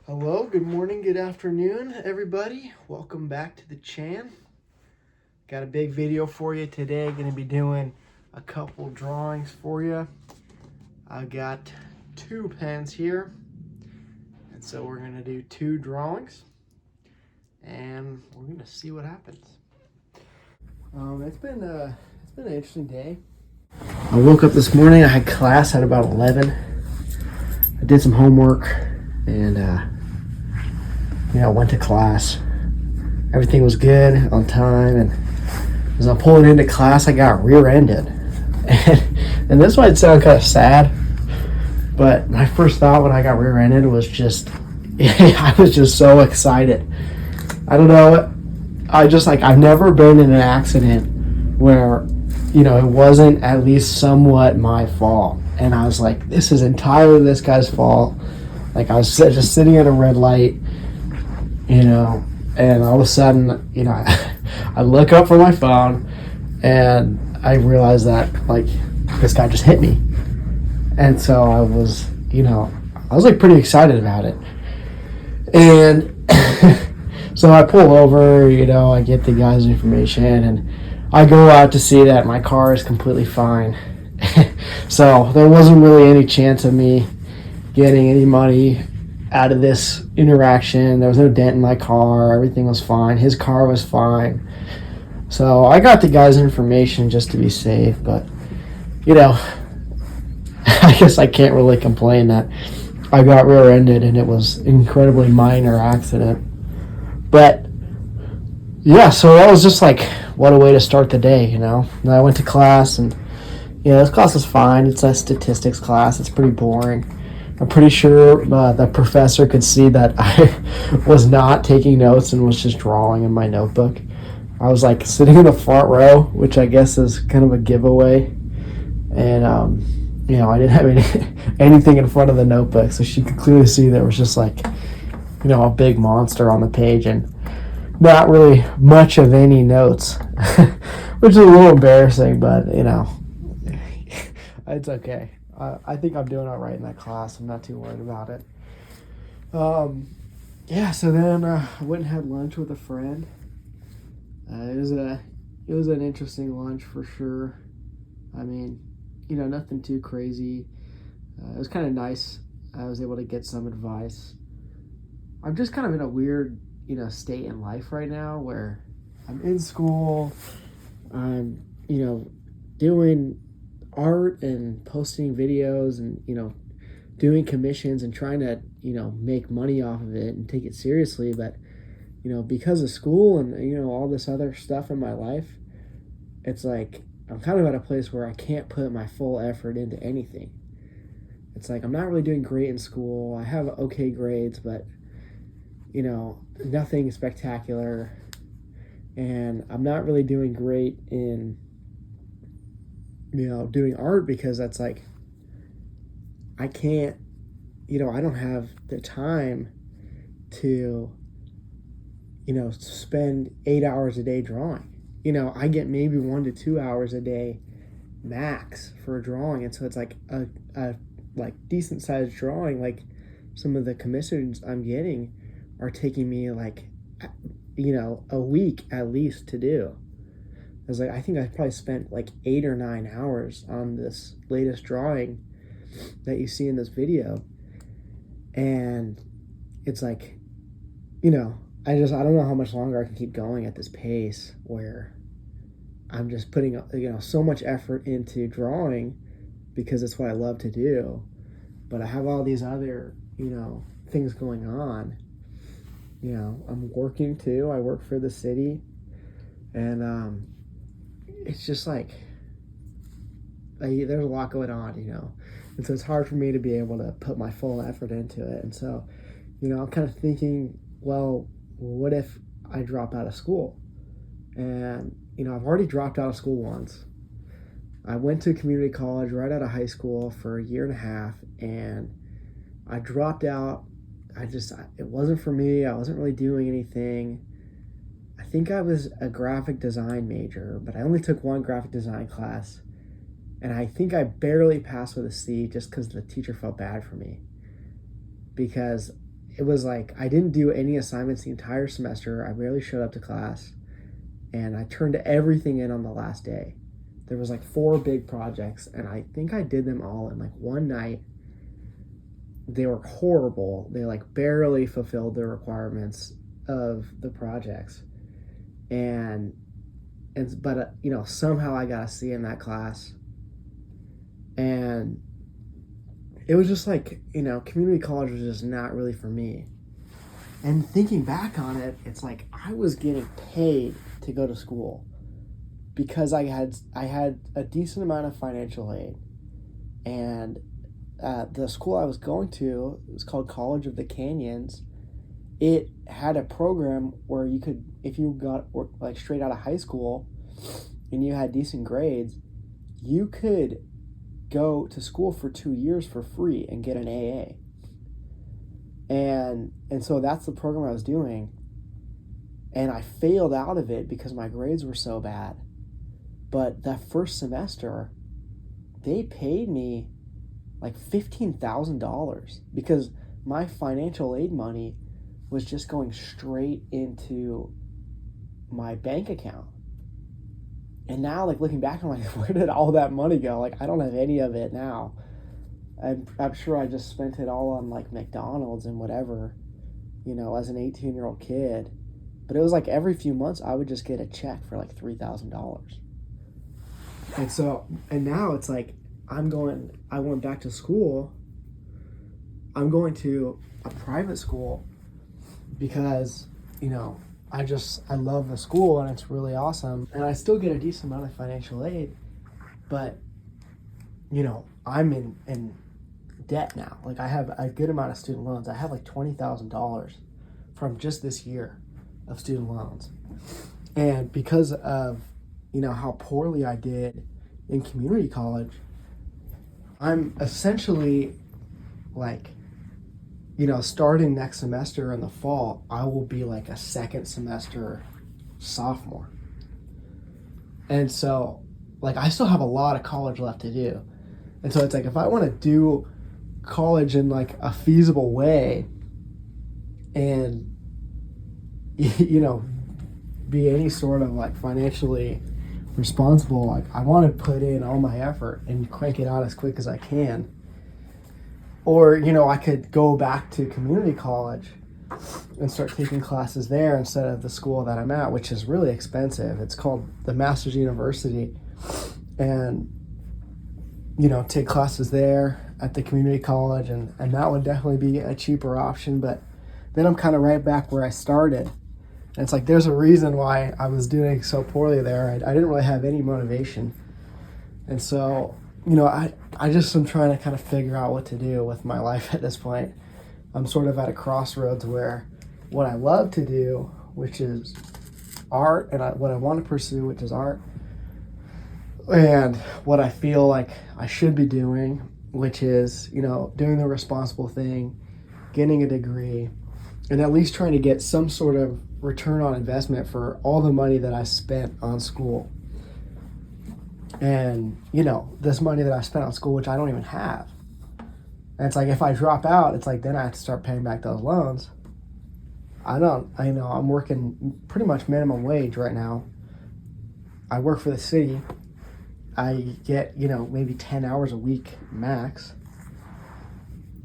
Hello, good morning, good afternoon, everybody. Welcome back to the channel. Got a big video for you today. Going to be doing a couple drawings for you. I got two pens here, and so we're going to do two drawings, and we're going to see what happens. It's been an interesting day. I woke up this morning. I had class at about 11. I did some homework, and went to class. Everything was good on time, and as I'm pulling into class, I got rear-ended. And this might sound kind of sad, but my first thought when I got rear-ended was just, I was just so excited. I don't know, I've never been in an accident where, it wasn't at least somewhat my fault. And I was like, this is entirely this guy's fault. Like, I was just sitting at a red light, and all of a sudden, I look up for my phone, and I realize that, this guy just hit me. And so I was pretty excited about it. And so I pull over, I get the guy's information, and I go out to see that my car is completely fine. So there wasn't really any chance of me getting any money out of this interaction. There was no dent in my car. Everything was fine. His car was fine. So I got the guy's information just to be safe, but I guess I can't really complain that I got rear-ended and it was an incredibly minor accident. But yeah, so that was just like, what a way to start the day, And I went to class, and this class was fine. It's a statistics class. It's pretty boring. I'm pretty sure the professor could see that I was not taking notes and was just drawing in my notebook. I was sitting in the front row, which I guess is kind of a giveaway. And, I didn't have anything in front of the notebook, so she could clearly see there was just a big monster on the page and not really much of any notes, which is a little embarrassing, but, it's okay. I think I'm doing all right in that class. I'm not too worried about it. So then I went and had lunch with a friend. It was an interesting lunch for sure. I mean, nothing too crazy. It was kind of nice. I was able to get some advice. I'm just kind of in a weird, state in life right now where I'm in school. I'm, doing art and posting videos and doing commissions and trying to make money off of it and take it seriously, but because of school and all this other stuff in my life, it's like I'm kind of at a place where I can't put my full effort into anything. It's like I'm not really doing great in school. I have okay grades, but nothing spectacular, and I'm not really doing great in doing art because that's like, I can't, I don't have the time to, spend 8 hours a day drawing. I get maybe 1 to 2 hours a day max for a drawing. And so it's like a decent sized drawing. Like some of the commissions I'm getting are taking me a week at least to do. I think I probably spent 8 or 9 hours on this latest drawing that you see in this video. And it's I don't know how much longer I can keep going at this pace where I'm just putting, so much effort into drawing because it's what I love to do. But I have all these other, things going on. I'm working too. I work for the city, and, it's just there's a lot going on, and so it's hard for me to be able to put my full effort into it. And so, I'm kind of thinking, well, what if I drop out of school? And, I've already dropped out of school once. I went to community college right out of high school for a year and a half, and I dropped out. It wasn't for me. I wasn't really doing anything. I think I was a graphic design major, but I only took one graphic design class, and I think I barely passed with a C just because the teacher felt bad for me, because it was like I didn't do any assignments the entire semester. I barely showed up to class, and I turned everything in on the last day. There was like 4 big projects, and I think I did them all in like one night. They were horrible. They like barely fulfilled the requirements of the projects, and but somehow I got a C in that class, and it was just like, community college was just not really for me. And thinking back on it, it's like I was getting paid to go to school because I had a decent amount of financial aid. And the school I was going to, it was called College of the Canyons. It had a program where you could, if you got like straight out of high school and you had decent grades, you could go to school for 2 years for free and get an AA. And so that's the program I was doing. And I failed out of it because my grades were so bad. But that first semester, they paid me like $15,000 because my financial aid money was just going straight into my bank account. And now, like, looking back, I'm like, where did all that money go? Like, I don't have any of it now. I'm sure I just spent it all on, like, McDonald's and whatever, as an 18-year-old kid. But it was like every few months I would just get a check for, like, $3,000. And now it's like I went back to school. I'm going to a private school because, I love the school and it's really awesome. And I still get a decent amount of financial aid, but, I'm in debt now. Like I have a good amount of student loans. I have like $20,000 from just this year of student loans. And because of, how poorly I did in community college, I'm essentially like, starting next semester in the fall, I will be like a second semester sophomore. And so, like, I still have a lot of college left to do. And so it's like, if I want to do college in like a feasible way and, be any sort of like financially responsible, like I want to put in all my effort and crank it out as quick as I can. Or, I could go back to community college and start taking classes there instead of the school that I'm at, which is really expensive. It's called the Masters University. And, take classes there at the community college. And that would definitely be a cheaper option. But then I'm kind of right back where I started. And it's like, there's a reason why I was doing so poorly there. I didn't really have any motivation. And so, I just am trying to kind of figure out what to do with my life at this point. I'm sort of at a crossroads where what I love to do, which is art, and what I want to pursue, which is art, and what I feel like I should be doing, which is, doing the responsible thing, getting a degree, and at least trying to get some sort of return on investment for all the money that I spent on school. And, this money that I spent on school, which I don't even have. And it's like, if I drop out, it's like, then I have to start paying back those loans. I'm working pretty much minimum wage right now. I work for the city. I get, maybe 10 hours a week max.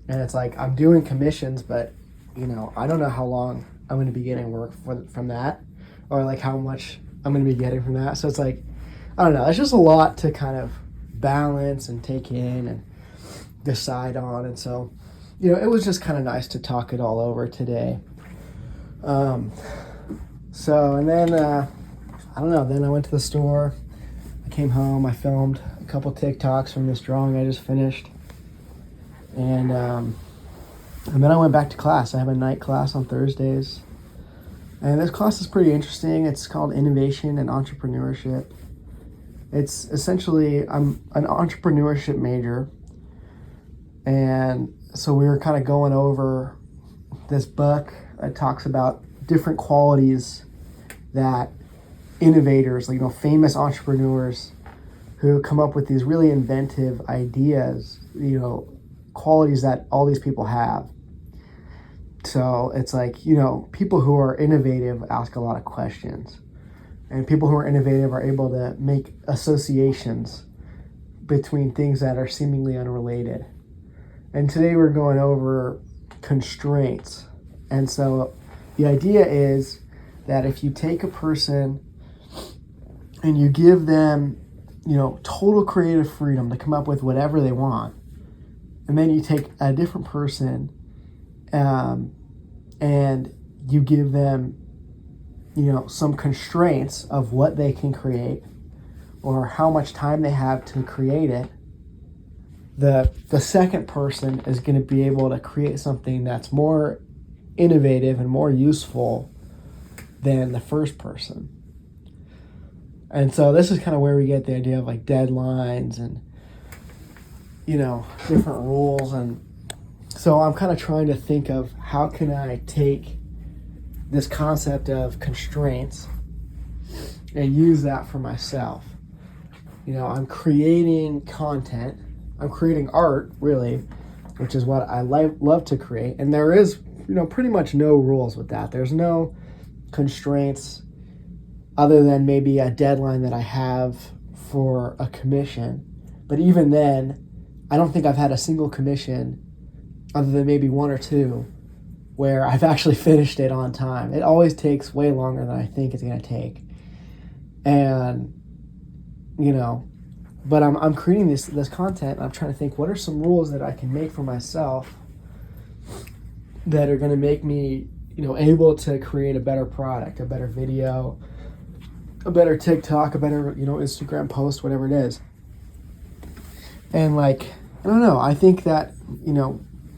And it's like, I'm doing commissions, but, I don't know how long I'm going to be getting work from that, or like how much I'm going to be getting from that. So it's like, I don't know. It's just a lot to kind of balance and take in and decide on. And so, it was just kind of nice to talk it all over today. And then, I don't know. Then I went to the store. I came home. I filmed a couple TikToks from this drawing I just finished. And then I went back to class. I have a night class on Thursdays. And this class is pretty interesting. It's called Innovation and Entrepreneurship. It's essentially, I'm an entrepreneurship major, and so we were kind of going over this book that talks about different qualities that innovators, famous entrepreneurs who come up with these really inventive ideas, qualities that all these people have. so it's like, people who are innovative ask a lot of questions. And people who are innovative are able to make associations between things that are seemingly unrelated. And today we're going over constraints. And so the idea is that if you take a person and you give them, total creative freedom to come up with whatever they want, and then you take a different person and you give them, some constraints of what they can create or how much time they have to create it, the second person is going to be able to create something that's more innovative and more useful than the first person. And so this is kind of where we get the idea of like deadlines and, different rules. And so I'm kind of trying to think of how can I take this concept of constraints and use that for myself. I'm creating content. I'm creating art, really, which is what I love to create. And there is, pretty much no rules with that. There's no constraints other than maybe a deadline that I have for a commission. But even then, I don't think I've had a single commission other than maybe one or two where I've actually finished it on time. It always takes way longer than I think it's going to take. And, but I'm creating this content. I'm trying to think, what are some rules that I can make for myself that are going to make me, able to create a better product, a better video, a better TikTok, a better, Instagram post, whatever it is. And I don't know. I think that,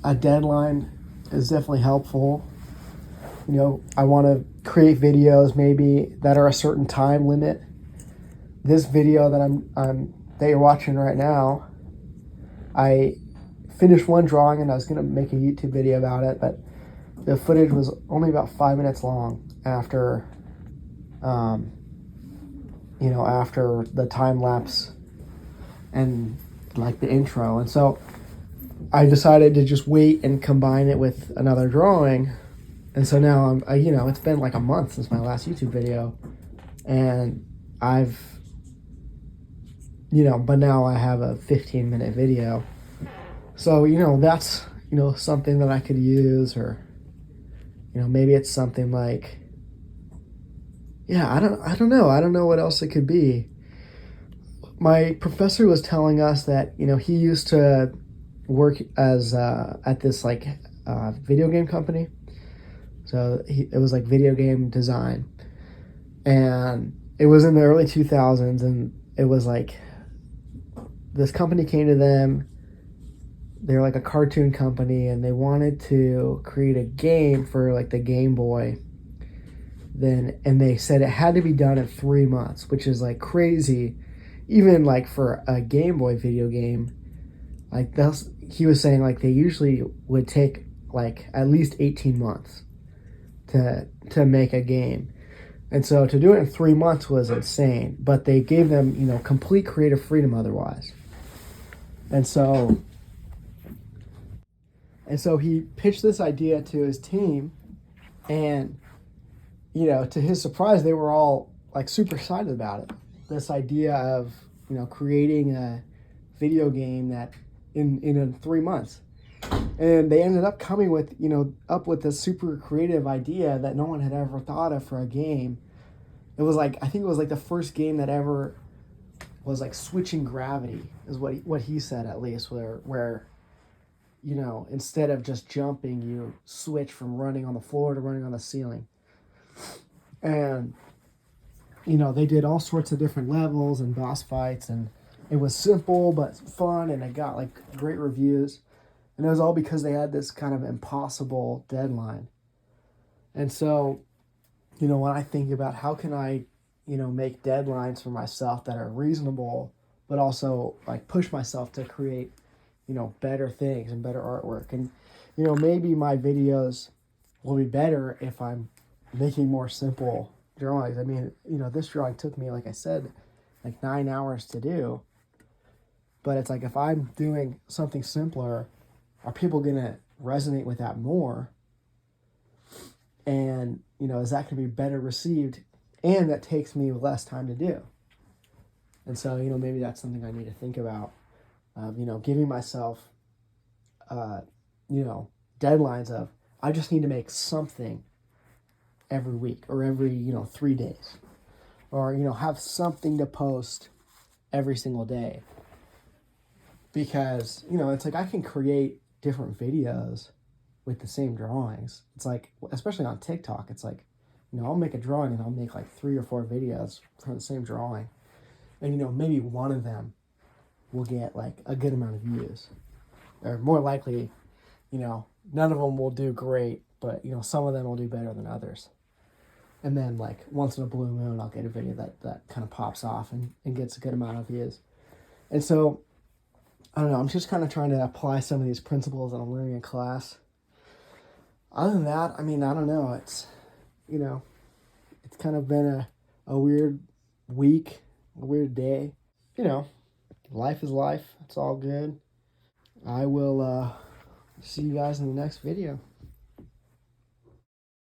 a deadline is definitely helpful. I want to create videos maybe that are a certain time limit. This video that that you're watching right now, I finished one drawing and I was going to make a YouTube video about it, but the footage was only about 5 minutes long after, after the time lapse and the intro. And so I decided to just wait and combine it with another drawing. And so now it's been like a month since my last YouTube video, and but now I have a 15-minute video. So, that's, something that I could use, or, maybe it's something like, I don't know. I don't know what else it could be. My professor was telling us that, he used to work as, at this video game company. So it was video game design, and it was in the early 2000s, and it was this company came to them. They're a cartoon company, and they wanted to create a game for the Game Boy. And they said it had to be done in 3 months, which is crazy, even for a Game Boy video game. He was saying they usually would take at least 18 months to make a game. And so to do it in 3 months was insane, but they gave them, complete creative freedom otherwise. And so he pitched this idea to his team, and, to his surprise, they were all super excited about it. This idea of, creating a video game that in 3 months. And they ended up coming with, up with this super creative idea that no one had ever thought of for a game. It was I think it was the first game that ever was switching gravity, is what he said, at least, where instead of just jumping, you switch from running on the floor to running on the ceiling. And, they did all sorts of different levels and boss fights, and it was simple but fun, and it got great reviews. And it was all because they had this kind of impossible deadline. And so, when I think about how can I, make deadlines for myself that are reasonable, but also push myself to create, better things and better artwork. And, maybe my videos will be better if I'm making more simple drawings. I mean, this drawing took me, like I said, 9 hours to do. But it's if I'm doing something simpler, are people going to resonate with that more? And, you know, is that going to be better received? And that takes me less time to do. And so, you know, maybe that's something I need to think about. You know, giving myself, you know, deadlines of, I just need to make something every week or every, you know, 3 days. Or, you know, have something to post every single day. Because, you know, it's like I can create different videos with the same drawings. It's like, especially on TikTok, it's like, you know, I'll make a drawing and I'll make like 3 or 4 videos from the same drawing. And, you know, maybe one of them will get like a good amount of views. Or more likely, you know, none of them will do great, but, you know, some of them will do better than others. And then, like, once in a blue moon, I'll get a video that kind of pops off and gets a good amount of views. And so, I don't know, I'm just kind of trying to apply some of these principles that I'm learning in class. Other than that, I mean, I don't know. It's, you know, it's kind of been a weird week, a weird day. You know, life is life. It's all good. I will see you guys in the next video.